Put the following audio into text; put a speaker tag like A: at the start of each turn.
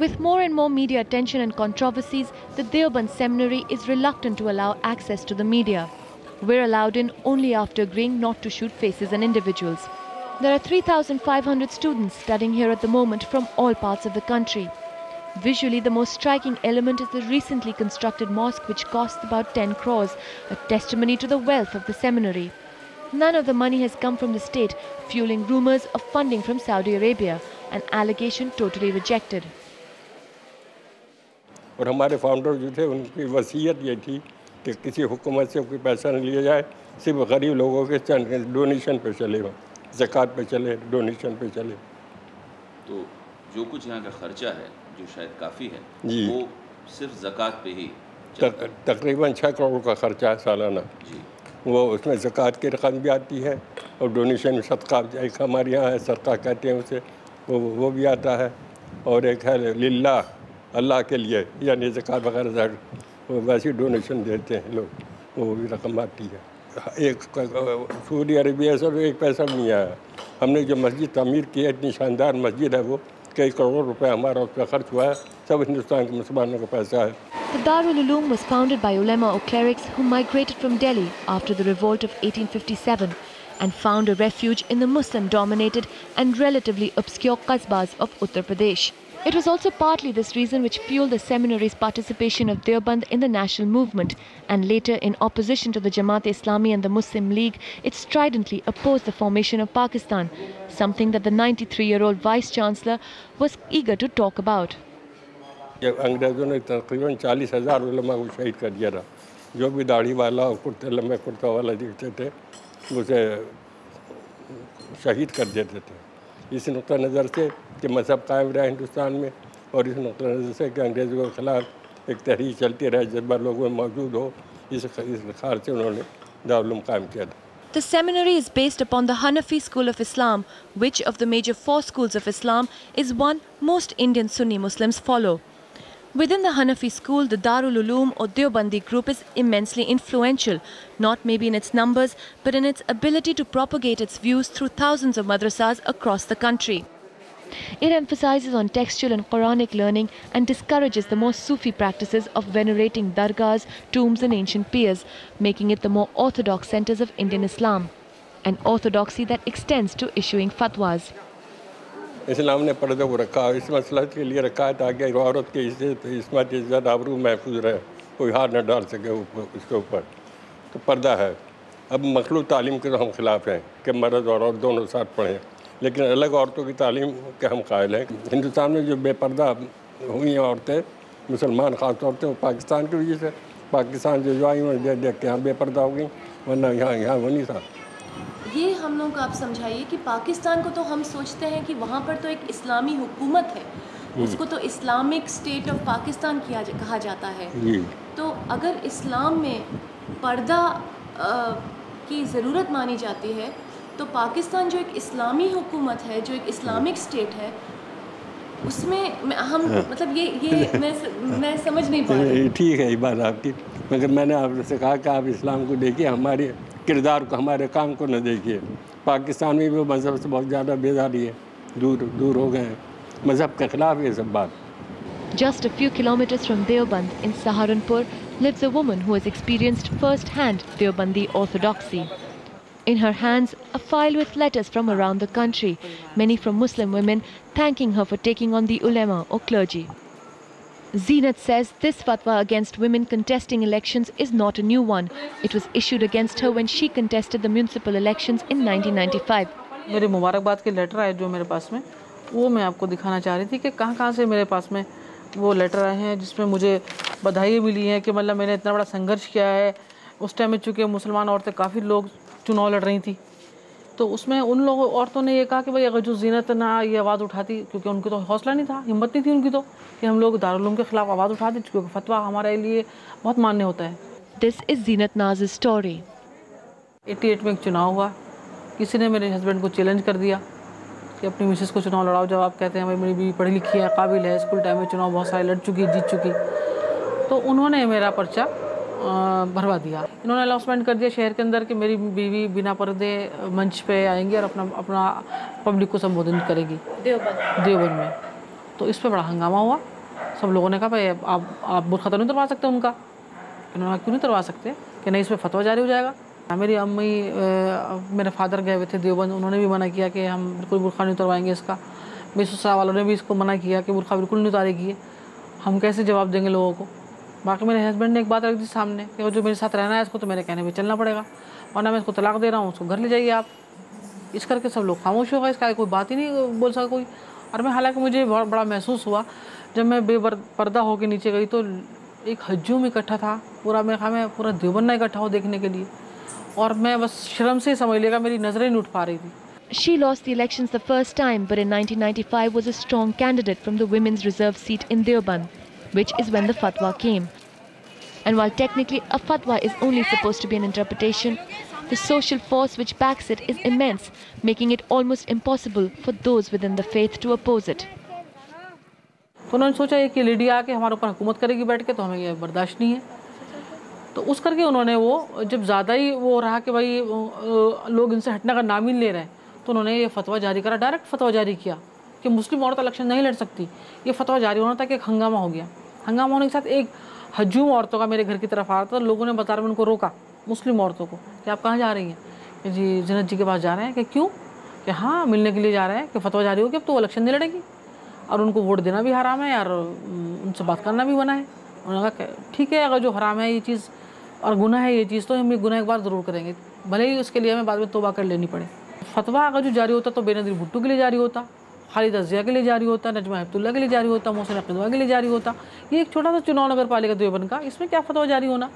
A: With more and more media attention and controversies, the Deoband Seminary is reluctant to allow access to the media. We're allowed in only after agreeing not to shoot faces and individuals. There are 3,500 students studying here at the moment from all parts of the country. Visually, the most striking element is the recently constructed mosque, which costs about 10 crores, a testimony to the wealth of the seminary. None of the money has come from the state, fueling rumors of funding from Saudi Arabia, an allegation totally rejected.
B: और हमारे founder जो थे उनकी वसीयत ये थी कि किसी हुकूमत से कोई पैसा नहीं लिया जाए, सिर्फ गरीब लोगों के डोनेशन पे चले, ज़कात पे चले, डोनेशन पे चले।
C: तो जो कुछ यहाँ का खर्चा है जो शायद काफ़ी है
B: जी,
C: वो सिर्फ ज़कात पे ही
B: तकरीबन 6 करोड़ का खर्चा है सालाना जी। वो उसमें ज़कात की रकम भी आती है और डोनेशन सदका एक हमारे यहाँ है, सदका कहते हैं उसे, वो भी आता है, और एक है लिल्लाह, अल्लाह के लिए, यानी ज़कात वगैरह वो वैसे डोनेशन देते हैं लोग, वो भी रकम आती है। एक सऊदी अरबिया से एक पैसा भी नहीं आया। हमने जो मस्जिद तमीर की है, इतनी शानदार मस्जिद है, वो कई करोड़ रुपए हमारा उस पर खर्च हुआ है, सब हिंदुस्तान के मुसलमानों का पैसा है।
A: The Darul Uloom was founded by ulema or clerics who migrated from Delhi after the revolt of 1857 and found a refuge in the Muslim-dominated and relatively obscure qasbas of Uttar Pradesh. It was also partly this reason which fueled the seminary's participation of Deoband in the national movement, and later, in opposition to the Jamaat-e-Islami and the Muslim League, it stridently opposed the formation of Pakistan, something that the 93-year-old Vice-Chancellor was eager to talk about.
B: अंग्रेज़ों ने तकरीबन 40,000 उलमा को शहीद कर दिया था। जो भी दाढ़ी वाला और कुर्ते लंबे कुर्ता वाला दिखते थे उसे शहीद कर देते थे। इस नुक्ता नज़र से कि मज़हब कायम रहा हिंदुस्तान में, और इस नुक्ता नज़र से कि अंग्रेज़ों के ख़िलाफ़ एक तहरीक चलती रहे, जज्बा लोगों में मौजूद हो, इस ख्याल से उन्होंने दारुल उलूम कायम किया था।
A: The seminary is based upon the Hanafi school of Islam, which of the major 4 schools of Islam is one most Indian Sunni Muslims follow. Within the Hanafi school, the Darul Uloom or Deobandi group is immensely influential, not maybe in its numbers, but in its ability to propagate its views through thousands of madrasas across the country. It emphasizes on textual and Quranic learning and discourages the more Sufi practices of venerating dargahs, tombs and ancient pirs, making it the more orthodox centers of Indian Islam, an orthodoxy that extends to issuing fatwas.
B: इस्लाम ने पर्दा को रखा, इस मसला के लिए रखा है ताकि औरत की इस्मत इज़्ज़त आबरू महफूज रहे, कोई हाथ न डाल सके उसके ऊपर, तो पर्दा है। अब मखलूक तालीम के तो हम खिलाफ़ हैं कि मर्द और औरत दोनों साथ पढ़ें, लेकिन अलग औरतों की तालीम के हम कायल हैं। हिंदुस्तान में जो बेपर्दा हुई हैं औरतें, मुसलमान ख़ास तौर पर, वो पाकिस्तान की वजह से, पाकिस्तान जो आई हैं देख के यहाँ बेपर्दा हो गई, वरना यहाँ वो नहीं था।
D: ये हम लोग आप समझाइए कि पाकिस्तान को तो हम सोचते हैं कि वहाँ पर तो एक इस्लामी हुकूमत है, उसको तो इस्लामिक स्टेट ऑफ पाकिस्तान कहा जाता है। तो अगर इस्लाम में पर्दा की ज़रूरत मानी जाती है, तो पाकिस्तान जो एक इस्लामी हुकूमत है, जो एक इस्लामिक स्टेट है, उसमें हम मतलब ये मैं समझ नहीं पा रही।
B: ठीक है ये बात आपकी, मगर मैंने आपसे कहा कि आप इस्लाम को देखिए, हमारे किरदार को, हमारे काम को न देखिए। पाकिस्तान में भी वो मज़हब से बहुत ज़्यादा बेदारी है, दूर हो गए हैं, मज़हब के खिलाफ ये सब बात।
A: Just a few kilometers from Deoband in Saharanpur lives a woman who has experienced first-hand Deobandi orthodoxy. In her hands, a file with letters from around the country, many from Muslim women thanking her for taking on the ulema or clergy. Zeenat says this fatwa against women contesting elections is not a new one. It was issued against her when she contested the municipal elections in 1995.
E: मेरे मुबारकबाद के letter आए जो मेरे पास में, वो मैं आपको दिखाना चाह रही थी कि कहाँ से मेरे पास में वो लेटर आए हैं, जिसमें मुझे बधाई मिली है कि मतलब मैंने इतना बड़ा संघर्ष किया है। उस टाइम में चूँकि मुसलमान औरतें काफ़ी लोग चुनाव लड़ रही थी, तो उसमें उन लोगों औरतों ने ये कहा कि भाई अगर जो ज़ीनत ना ये आवाज़ उठाती, क्योंकि उनको तो हौसला नहीं था, हिम्मत नहीं थी उनकी तो, कि हम लोग दारुल उलूम के ख़िलाफ़ आवाज़ उठाते, क्योंकि फतवा हमारे लिए बहुत मान्य होता है।
A: This is Zeenat Naz's story.
E: 88 में एक चुनाव हुआ, किसी ने मेरे हस्बैंड को चैलेंज कर दिया कि अपनी मिसेस को चुनाव लड़ाओ। जब आप कहते हैं भाई मेरी बीवी पढ़ी लिखी है, काबिल है, स्कूल टाइम में चुनाव बहुत सारे लड़ चुकी, जीत चुकी, तो उन्होंने मेरा पर्चा भरवा दिया। इन्होंने अनाउंसमेंट कर दिया शहर के अंदर कि मेरी बीवी बिना पर्दे मंच पे आएंगी और अपना पब्लिक को संबोधित करेगी देवबंद में। तो इस पे बड़ा हंगामा हुआ। सब लोगों ने कहा भाई आप बुर्खा तो नहीं उतरवा सकते उनका। उन्होंने कहा क्यों नहीं उतरवा सकते कि नहीं, इसमें फतवा जारी हो जाएगा। मेरी अम्मी मेरे फादर गए हुए थे देवबंद, उन्होंने भी मना किया कि हम बिल्कुल बुर्खा नहीं उतरवाएंगे इसका। मेरे ससुराल वालों ने भी इसको मना किया कि बुर्खा बिल्कुल नहीं उतारेगी। हम कैसे जवाब देंगे लोगों को। बाकी मेरे हस्बैंड ने एक बात रख दी सामने कि जो मेरे साथ रहना है इसको तो मेरे कहने पे चलना पड़ेगा, वरना मैं इसको तलाक दे रहा हूँ, उसको घर ले जाइए आप। इस करके सब लोग खामोश हो गए, इसका कोई बात ही नहीं बोल सका कोई। और मैं हालांकि मुझे बहुत बड़ा महसूस हुआ जब मैं बेपर्दा होकर नीचे गई तो एक हजूम इकट्ठा था पूरा। मैं पूरा देवबंद इकट्ठा हो देखने के लिए, और मैं बस शर्म से समझ लेगा मेरी नज़रें नहीं उठ पा रही थी।
A: She lost the elections the first time, but in 1995 was a strong candidate from the women's reserve seat in Deoband, which is when the fatwa came. And while technically a fatwa is only supposed to be an interpretation, the social force which backs it is immense, making it almost impossible for those within the faith to oppose it.
E: तो उन्होंने सोचा ये कि lady आके हमारे ऊपर हुकूमत करेगी बैठ के, तो हमें ये बर्दाश्त नहीं है। तो उस करके उन्होंने वो जब ज़्यादा ही वो रहा कि भाई लोग इनसे हटने का नाम ही ले रहे हैं, तो उन्होंने ये फतवा जारी करा, डायरेक्ट फतवा जारी किया कि मुस्लिम औरत इलेक्शन नहीं लड़ सकती। ये फतवा जारी होना था कि एक हंगामा हो गया। हंगामा होने के साथ एक हजूम औरतों का मेरे घर की तरफ आ रहा था। लोगों ने बाजार में उनको रोका, मुस्लिम औरतों को, कि आप कहाँ जा रही हैं? कि जी ज़ीनत जी के पास जा रहे हैं। कि क्यों? कि हाँ मिलने के लिए जा रहे हैं कि फतवा जारी होगी अब तो इलेक्शन नहीं लड़ेगी और उनको वोट देना भी हराम है और उनसे बात करना भी मना है। उन्होंने कहा ठीक है, अगर जो हराम है ये चीज़ और गुनाह है ये चीज़, तो हम ये गुनाह एक बार ज़रूर करेंगे, भले ही उसके लिए हमें बाद में तौबा कर लेनी पड़े। फतवा अगर जो जारी होता तो बेनज़ीर भुट्टो के लिए जारी होता, खालिदा ज़िया के लिए जारी होता, नजमा हेपतुल्ला के लिए जारी होता, मोहसिन अक़ीदवा के लिए जारी होता। ये एक छोटा सा चुनाव नगर पालिका देवबंद का, इसमें क्या फतवा जारी होना।